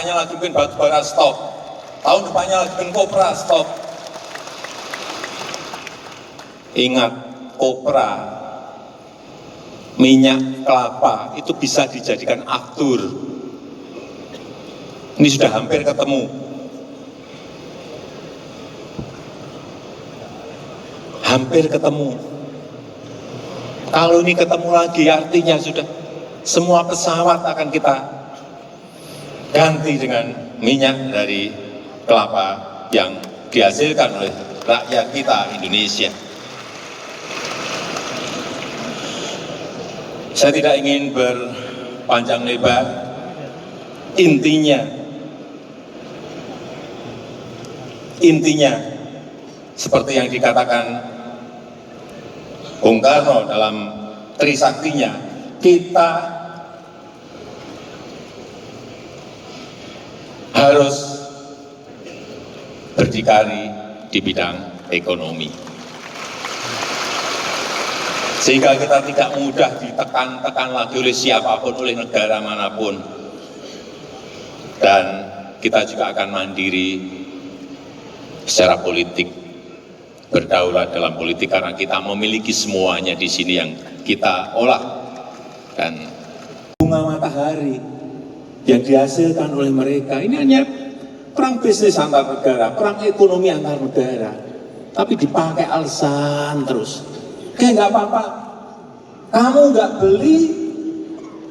depannya lagi mungkin batu bara stop, tahun depannya lagi mungkin kopra stop. Ingat, kopra, minyak kelapa itu bisa dijadikan aftur. Ini sudah hampir ketemu. Hampir ketemu. Kalau ini ketemu lagi artinya sudah semua pesawat akan kita ganti dengan minyak dari kelapa yang dihasilkan oleh rakyat kita Indonesia. Saya tidak ingin berpanjang lebar. Intinya seperti yang dikatakan Bung Karno dalam Trisaktinya, kita harus berdikari di bidang ekonomi. Sehingga kita tidak mudah ditekan-tekan lagi oleh siapapun, oleh negara manapun. Dan kita juga akan mandiri secara politik, berdaulat dalam politik karena kita memiliki semuanya di sini yang kita olah. Dan bunga matahari yang dihasilkan oleh mereka ini hanya perang bisnis antar negara, perang ekonomi antar negara, tapi dipakai alasan terus. Kayak nggak apa-apa, kamu nggak beli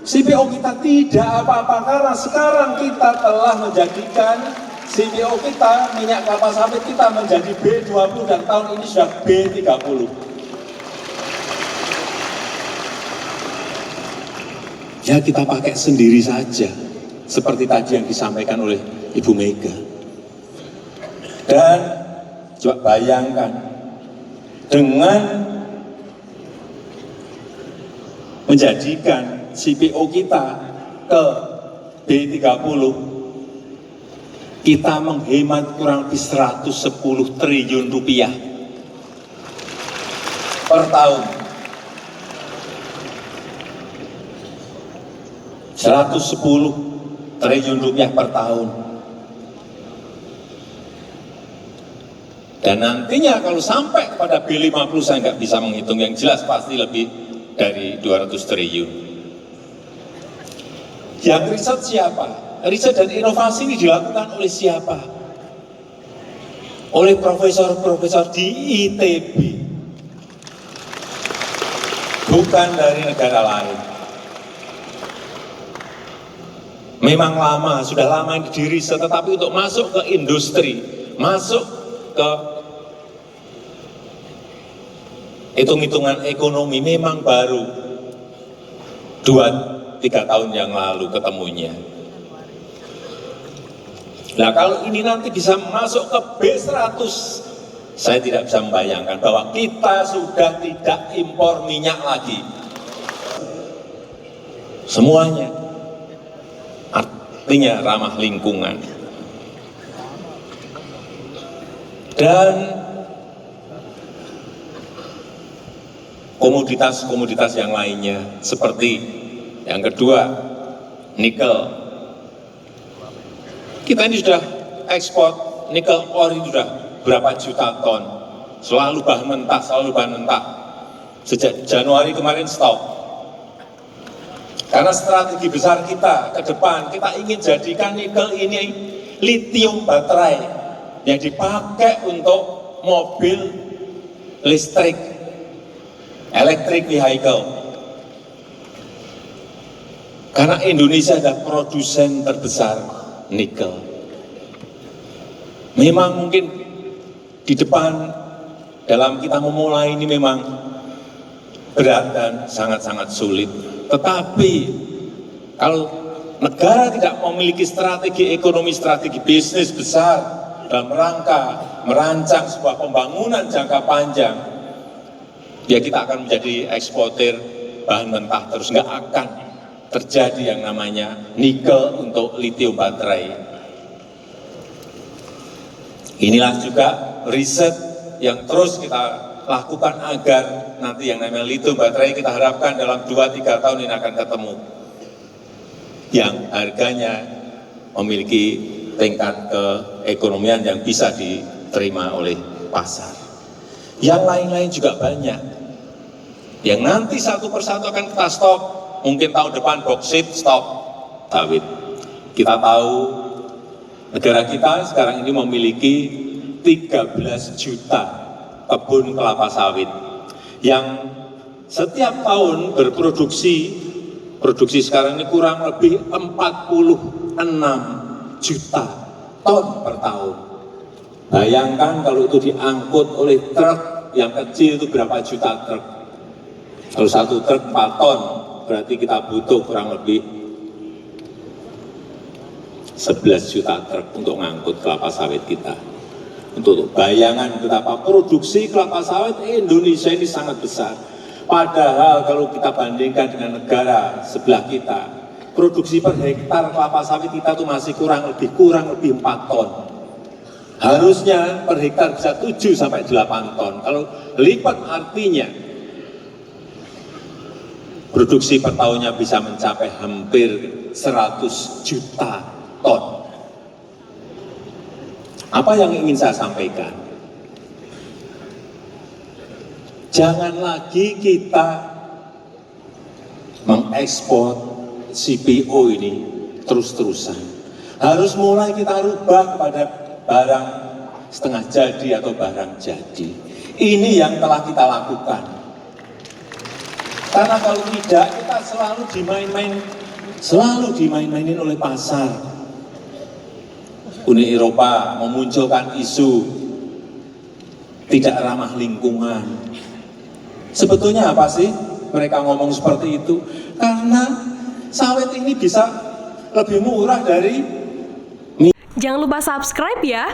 CPO kita tidak apa-apa karena sekarang kita telah menjadikan CPO kita, minyak kelapa sawit kita menjadi B20 dan tahun ini sudah B30. Ya kita pakai sendiri saja, seperti tadi yang disampaikan oleh Ibu Mega. Dan coba bayangkan, dengan menjadikan CPO kita ke B30, kita menghemat kurang lebih 110 triliun rupiah per tahun. 110 triliun rupiah per tahun. Dan nantinya kalau sampai kepada B50 saya nggak bisa menghitung, yang jelas pasti lebih dari 200 triliun. Yang riset siapa? Riset dan inovasi ini dilakukan oleh siapa? Oleh profesor-profesor di ITB. Bukan dari negara lain. Memang lama, sudah lama diriset, tetapi untuk masuk ke industri, masuk ke hitung-hitungan ekonomi memang baru 2-3 tahun yang lalu ketemunya. Nah kalau ini nanti bisa masuk ke B100, saya tidak bisa membayangkan bahwa kita sudah tidak impor minyak lagi. Semuanya artinya ramah lingkungan. Dan komoditas-komoditas yang lainnya seperti yang kedua, nikel. Kita ini sudah ekspor nikel ore sudah berapa juta ton, selalu bahan mentah. Sejak Januari kemarin stop. Karena strategi besar kita ke depan, kita ingin jadikan nikel ini lithium baterai yang dipakai untuk mobil listrik, electric vehicle. Karena Indonesia adalah produsen terbesar nikel. Memang mungkin di depan dalam kita memulai ini memang berat dan sangat-sangat sulit. Tetapi kalau negara tidak memiliki strategi ekonomi, strategi bisnis besar dalam rangka merancang sebuah pembangunan jangka panjang, ya kita akan menjadi eksportir bahan mentah terus, nggak akan terjadi yang namanya nikel untuk lithium baterai. Inilah juga riset yang terus kita lakukan agar nanti yang namanya lithium baterai kita harapkan dalam 2-3 tahun ini akan ketemu. Yang harganya memiliki tingkat keekonomian yang bisa diterima oleh pasar. Yang lain-lain juga banyak. Yang nanti satu persatu akan kita stop. Mungkin tahun depan boksit stop sawit. Kita tahu negara kita sekarang ini memiliki 13 juta kebun kelapa sawit yang setiap tahun produksi sekarang ini kurang lebih 46 juta ton per tahun. Bayangkan kalau itu diangkut oleh truk yang kecil itu berapa juta truk. Kalau satu truk 4 ton, berarti kita butuh kurang lebih 11 juta truk untuk mengangkut kelapa sawit kita. Untuk bayangan betapa produksi kelapa sawit Indonesia ini sangat besar. Padahal kalau kita bandingkan dengan negara sebelah kita, produksi per hektar kelapa sawit kita itu masih kurang lebih 4 ton. Harusnya per hektar bisa 7 sampai 8 ton. Kalau lipat artinya produksi per tahunnya bisa mencapai hampir 100 juta ton. Apa yang ingin saya sampaikan? Jangan lagi kita mengekspor CPO ini terus-terusan. Harus mulai kita rubah pada barang setengah jadi atau barang jadi. Ini yang telah kita lakukan. Karena kalau tidak, kita selalu dimain-mainin oleh pasar. Uni Eropa memunculkan isu tidak ramah lingkungan. Sebetulnya apa sih mereka ngomong seperti itu? Karena sawit ini bisa lebih murah dari. Jangan lupa subscribe ya.